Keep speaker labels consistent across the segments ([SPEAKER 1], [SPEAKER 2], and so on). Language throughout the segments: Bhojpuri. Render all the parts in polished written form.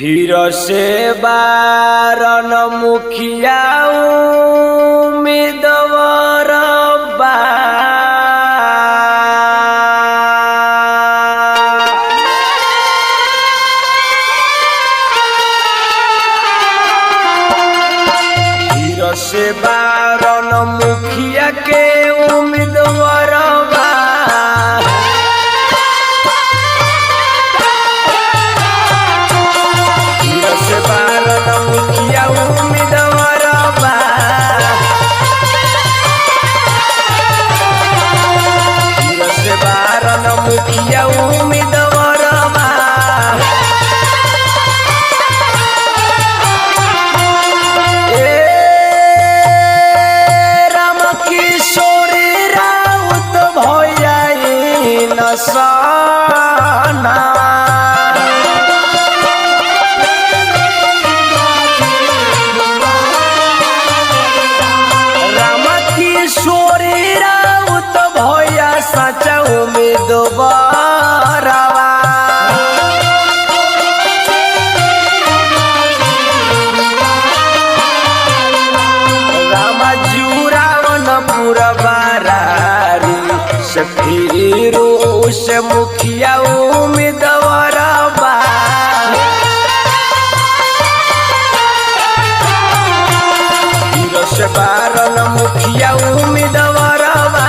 [SPEAKER 1] फिर से बारन मुखिया उम्मीदवार बा फिर से बारन मुखिया के उम्मीदवार बा मुखिया उम्मीदवार बा से बारन मुखिया उम्मीदवार बा राम किशोरी राउत भैया नसना सच्चा उम्मीदवार रामा जुरावन पूरा बारारी से फिर से मुखिया उम्मीदवार बा फिर से बारन मुखिया उम्मीदवार बा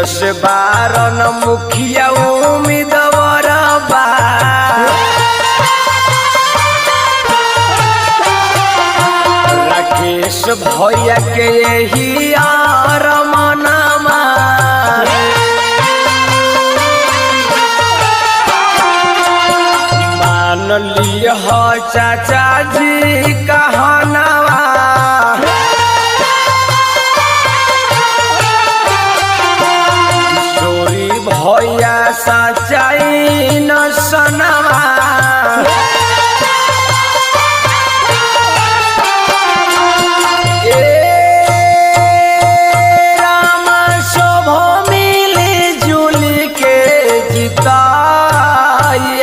[SPEAKER 1] से बारन मुखिया उम्मीदवार बा राकेश भैया के यही आरमनमा मान लिया चाचा जी कहनवा भैया सच्चाई न सनवा राम शोभ मिली जुली के जिताई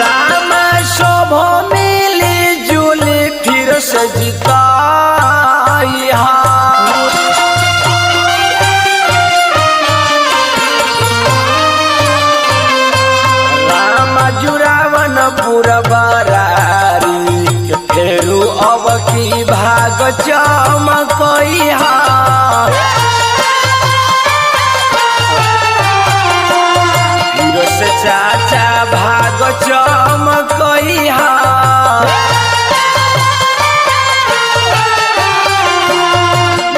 [SPEAKER 1] राम शोभ मिली जुली फिर से जिता बारारी के फेरू अब की भाग चमकइहा फिर से चाचा भाग चमकइहा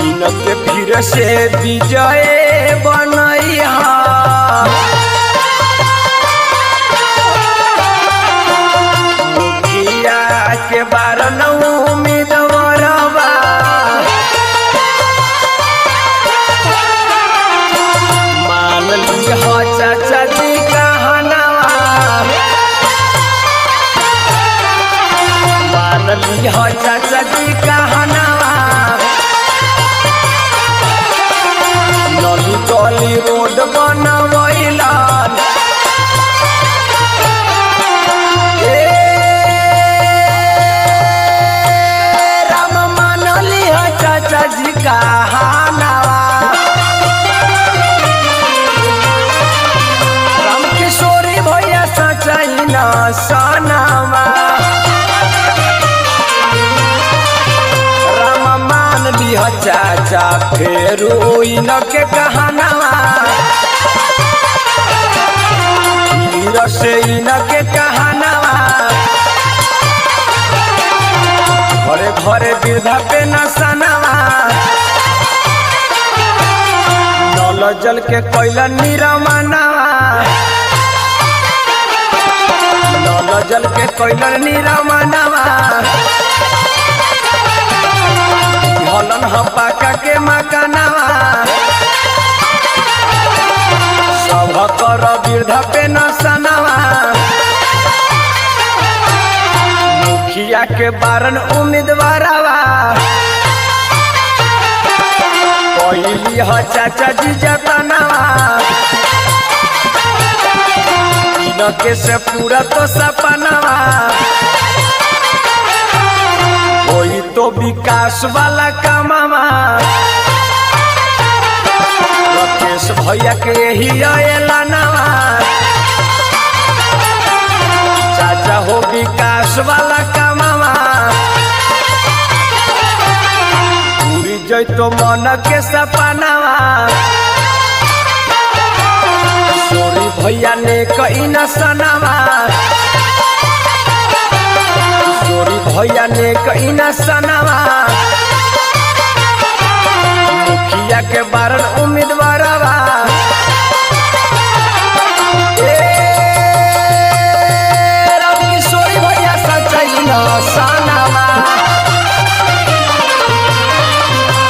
[SPEAKER 1] इनके फिर से विजय बनइहा के बारन उम्मीदवार बा मान लिया चाचा जी कहनवा मान लिया चाचा जी कहनवा नली गली रोड बनवैलन जी कहनवा राम किशोरी भैया सच्चाई न सनवा राम मान लिया चाचा फेरू इनके कहनवा फिर से इनके कहनवा घरे घरे वृद्धा पे नसनवा नल जल के कैलन निरमनवा नल जल के कैलन निरमनवा हलन हपाका के मकानवा सब कर वृद्धा पे नसनवा मुखिया के बारन उम्मीदवारवा कोइली ह चाचा जी जतनवा इनके से पूरा तो सपनवा होई तो विकास वाला कामवा राकेश भैया के ही एलानवा चाचा हो विकास वाला कामवा पूरी जैतो मन के सपनावा सोरी भैया ने कई न सनावा सोरी भैया ने कई न सनावा मुखिया के बारन उम्मीदवारवा रामकिशोरी भैया सचाई न सनावा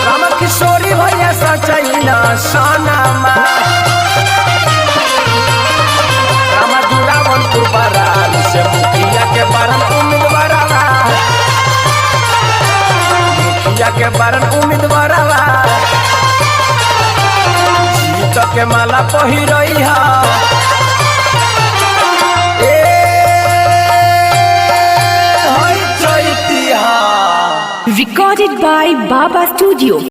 [SPEAKER 1] रामकिशोरी भैया सचाई न सनावा से मुखिया के बारन उम्मीदवारवा मुखिया के बारन उम्मीदवारवा जीत के माला पहिरई हा
[SPEAKER 2] Recorded by Baba Studio.